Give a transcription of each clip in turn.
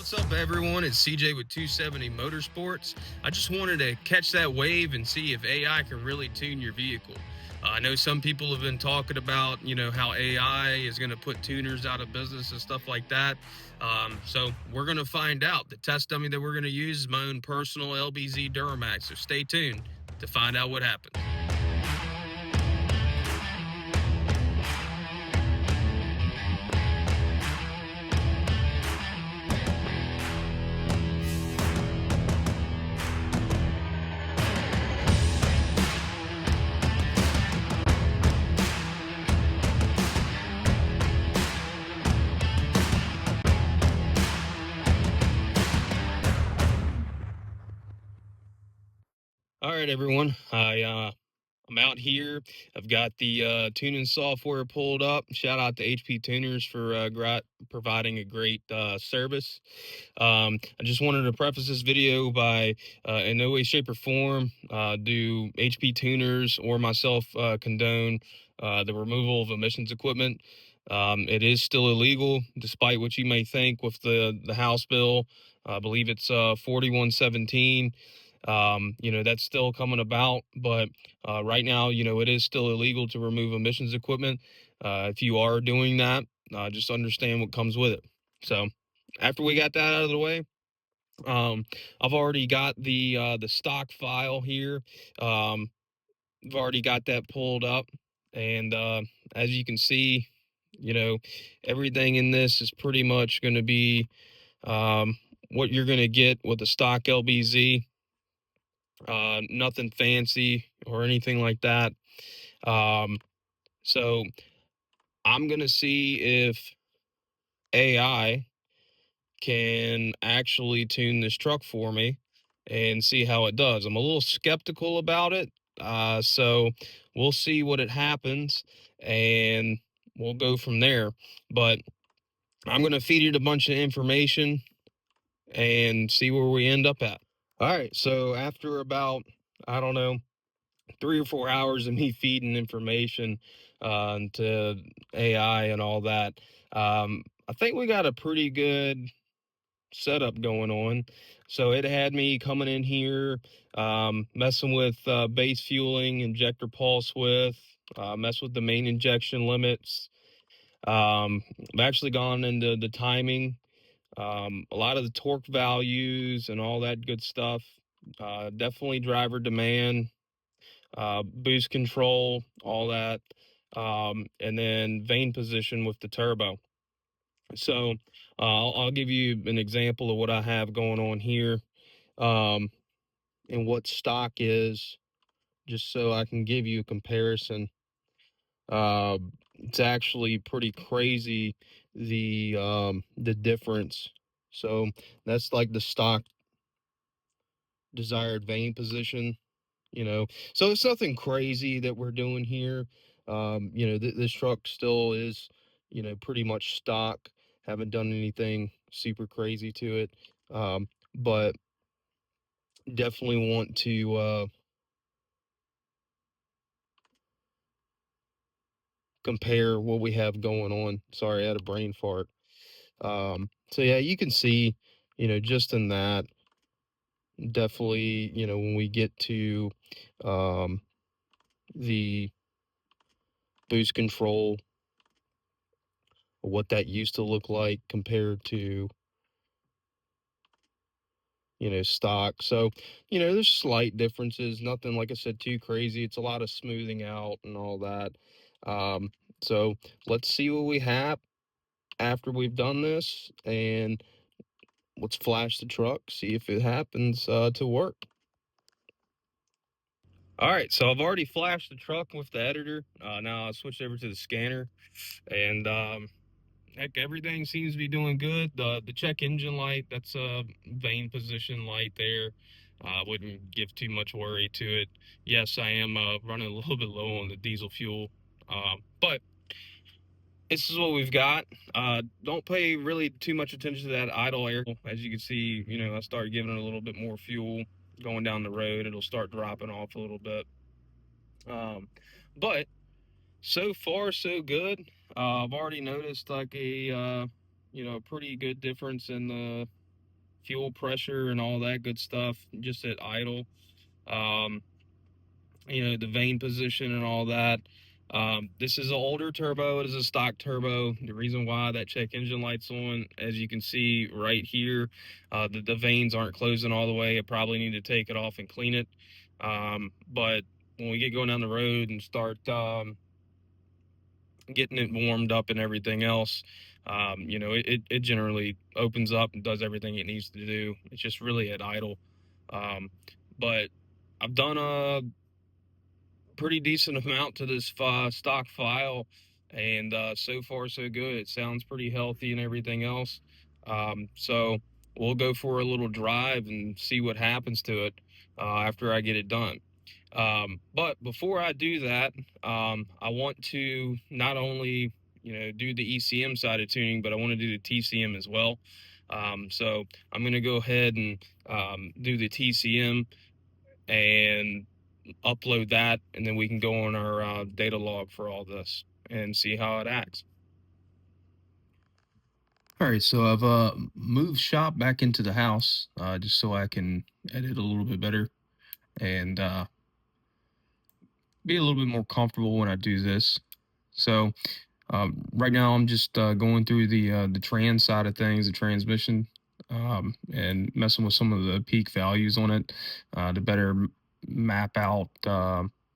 What's up, everyone? It's CJ with 270 Motorsports. I just wanted to catch that wave and see if AI can really tune your vehicle. I know some people have been talking about, how AI is going to put tuners out of business and stuff like that. So we're going to find out. The test dummy that we're going to use is my own personal LBZ Duramax. So stay tuned to find out what happens. All right, everyone. I'm out here. I've got the tuning software pulled up. Shout out to HP Tuners for providing a great service. I just wanted to preface this video by, in no way, shape, or form, do HP Tuners or myself condone the removal of emissions equipment. It is still illegal, despite what you may think with the House bill. I believe it's 4117. That's still coming about, but right now, it is still illegal to remove emissions equipment. If you are doing that, just understand what comes with it. So after we got that out of the way, I've already got the stock file here. I've already got that pulled up, and as you can see, everything in this is pretty much going to be what you're going to get with the stock LBZ. Nothing fancy or anything like that. So I'm going to see if AI can actually tune this truck for me and see how it does. I'm a little skeptical about it. So we'll see what it happens and we'll go from there. But I'm going to feed it a bunch of information and see where we end up at. All right. So after about, I don't know, 3 or 4 hours of me feeding information to AI and all that, I think we got a pretty good setup going on. So it had me coming in here, messing with base fueling, injector pulse width, mess with the main injection limits. I've actually gone into the timing, a lot of the torque values and all that good stuff. Definitely driver demand, boost control, all that, and then vane position with the turbo. So I'll give you an example of what I have going on here, and what stock is, just so I can give you a comparison. It's actually pretty crazy, the difference. So that's like the stock desired vane position. So it's nothing crazy that we're doing here. This truck still is, pretty much stock. Haven't done anything super crazy to it. But definitely want to compare what we have going on. Sorry, I had a brain fart. So yeah, you can see, just in that, definitely, when we get to the boost control, what that used to look like compared to, stock. So, there's slight differences, nothing, like I said, too crazy. It's a lot of smoothing out and all that. So let's see what we have after we've done this, and let's flash the truck, see if it happens to work. All right, so I've already flashed the truck with the editor. Now I'll switch over to the scanner, and heck, everything seems to be doing good. The check engine light, that's a vane position light there. Wouldn't give too much worry to it. Yes, I am running a little bit low on the diesel fuel, but this is what we've got. Don't pay really too much attention to that idle air. As you can see, I started giving it a little bit more fuel going down the road. It'll start dropping off a little bit. But so far, so good. I've already noticed like a pretty good difference in the fuel pressure and all that good stuff just at idle. The vane position and all that. This is an older turbo. It is a stock turbo. The reason why that check engine light's on, as you can see right here, the vanes aren't closing all the way. I probably need to take it off and clean it. But when we get going down the road and start getting it warmed up and everything else, it generally opens up and does everything it needs to do. It's just really at idle. But I've done a pretty decent amount to this stock file, and so far so good. It sounds pretty healthy and everything else. So we'll go for a little drive and see what happens to it after I get it done. But before I do that, I want to not only do the ECM side of tuning, but I want to do the TCM as well. So I'm going to go ahead and do the TCM and upload that, and then we can go on our data log for all this and see how it acts. All right, so I've moved shop back into the house just so I can edit a little bit better and be a little bit more comfortable when I do this. So right now I'm just going through the trans side of things, the transmission, and messing with some of the peak values on it to better map out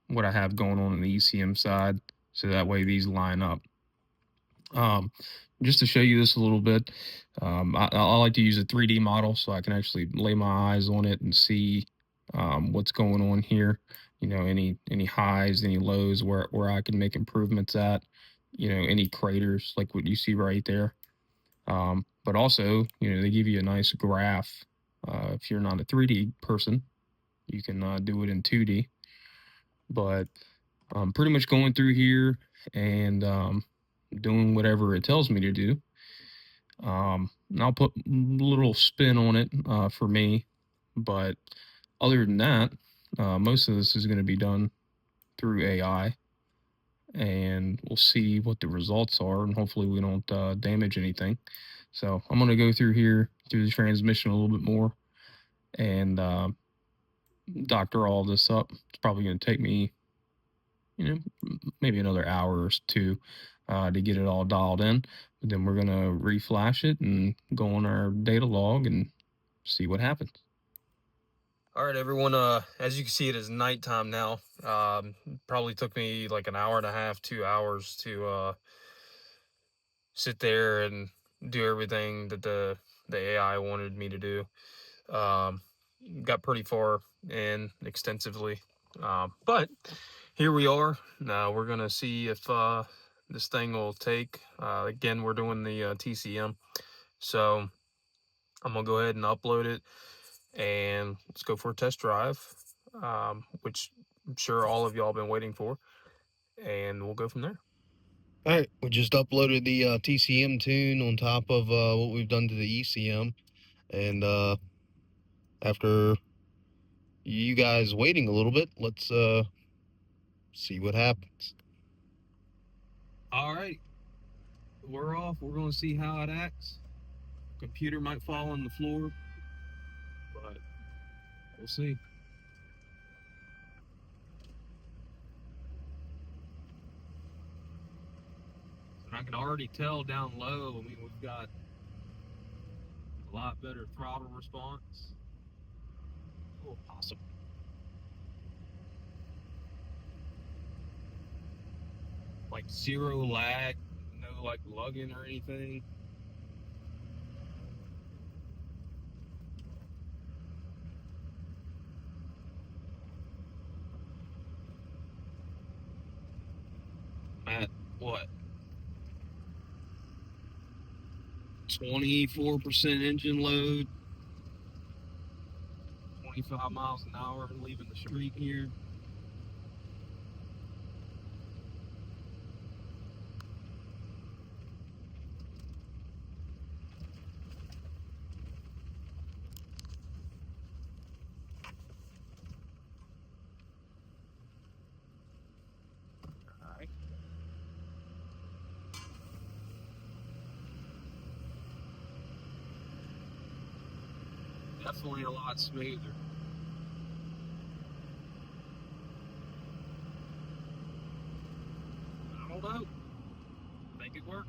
what I have going on the ECM side, so that way these line up. Just to show you this a little bit, I like to use a 3D model so I can actually lay my eyes on it and see what's going on here. Any highs, any lows where I can make improvements at. Any craters like what you see right there. But also, they give you a nice graph. If you're not a 3D person, you can do it in 2D. But I'm pretty much going through here and doing whatever it tells me to do. And I'll put a little spin on it for me. But other than that, most of this is going to be done through AI. And we'll see what the results are, and hopefully we don't damage anything. So I'm going to go through here, through the transmission a little bit more, and doctor all this up. It's probably going to take me, maybe another hour or two to get it all dialed in. But then we're going to reflash it and go on our data log and see what happens. All right, everyone, as you can see, it is nighttime now. Probably took me like an hour and a half, 2 hours to sit there and do everything that the AI wanted me to do. Got pretty far and extensively, but here we are. Now we're gonna see if this thing will take. Again, we're doing the TCM, so I'm gonna go ahead and upload it, and let's go for a test drive, which I'm sure all of y'all been waiting for, and we'll go from there. All right, we just uploaded the TCM tune on top of what we've done to the ECM, and after you guys waiting a little bit, let's see what happens. All right, we're off. We're going to see how it acts. Computer might fall on the floor, but we'll see. And I can already tell down low, I mean, we've got a lot better throttle response. Oh, awesome. Like zero lag, no like lugging or anything. At what? 24% engine load, 25 miles an hour leaving the street here. All right. Definitely a lot smoother. I don't know. Make it work.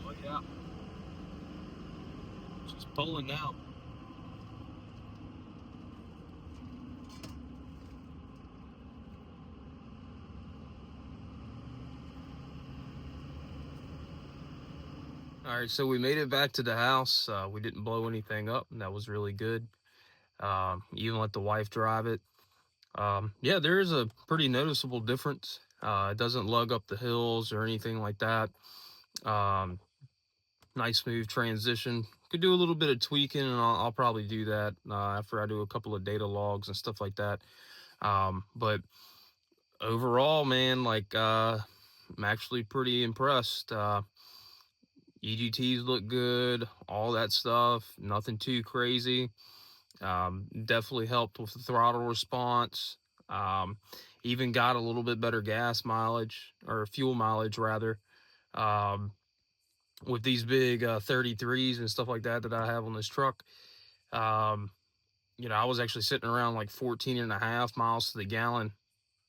Oh yeah. She's pulling now. All right, so we made it back to the house. We didn't blow anything up, and that was really good. Even let the wife drive it. Yeah, there is a pretty noticeable difference. It doesn't lug up the hills or anything like that. Nice smooth transition. Could do a little bit of tweaking, and I'll probably do that after I do a couple of data logs and stuff like that. But overall, man, like I'm actually pretty impressed. EGTs look good, all that stuff, nothing too crazy. Definitely helped with the throttle response. Um, Even got a little bit better gas mileage, or fuel mileage rather, with these big 33s and stuff like that I have on this truck. Um, I was actually sitting around like 14 and a half miles to the gallon.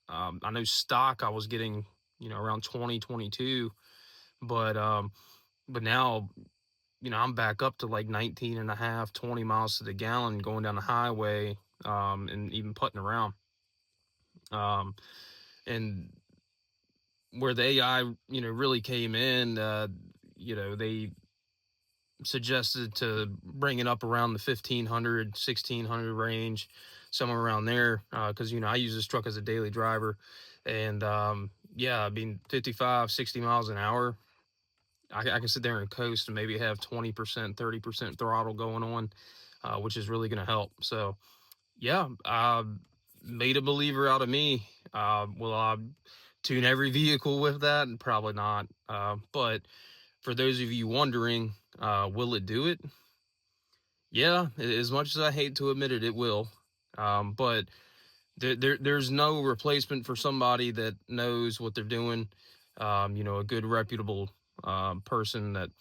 I know stock I was getting, around 20, 22, but now, I'm back up to like 19 and a half, 20 miles to the gallon going down the highway, and even putting around. And where the AI, really came in, they suggested to bring it up around the 1500, 1600 range, somewhere around there. Cause I use this truck as a daily driver, and, yeah, I mean, 55, 60 miles an hour, I can sit there and coast and maybe have 20%, 30% throttle going on, which is really going to help. So yeah, made a believer out of me. Will I tune every vehicle with that? And probably not. But for those of you wondering, will it do it? Yeah, as much as I hate to admit it, it will. But there's no replacement for somebody that knows what they're doing. A good reputable person that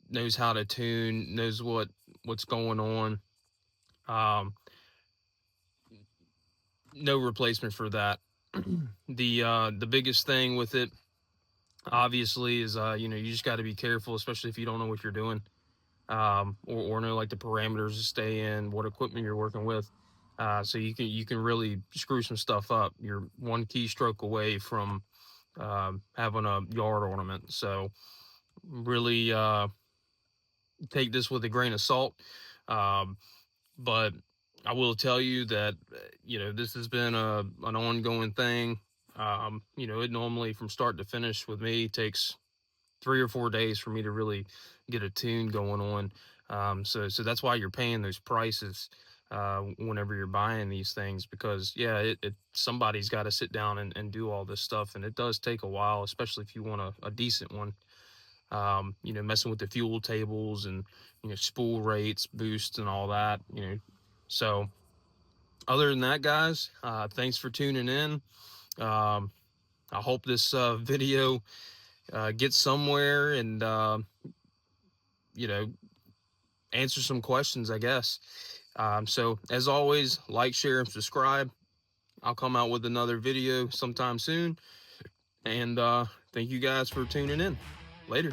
knows how to tune, knows what's going on. No replacement for that. The biggest thing with it, obviously, is you just got to be careful, especially if you don't know what you're doing, or know like the parameters to stay in, what equipment you're working with. So you can really screw some stuff up. You're one keystroke away from having a yard ornament. So really take this with a grain of salt. But I will tell you that, this has been an ongoing thing. It normally, from start to finish with me, takes 3 or 4 days for me to really get a tune going on. So that's why you're paying those prices whenever you're buying these things, because yeah, somebody's got to sit down and do all this stuff, and it does take a while, especially if you want a decent one. Messing with the fuel tables and, spool rates, boosts, and all that, So other than that, guys, thanks for tuning in. I hope this video gets somewhere and, answer some questions, I guess. So as always, like, share, and subscribe. I'll come out with another video sometime soon. And thank you guys for tuning in. Later.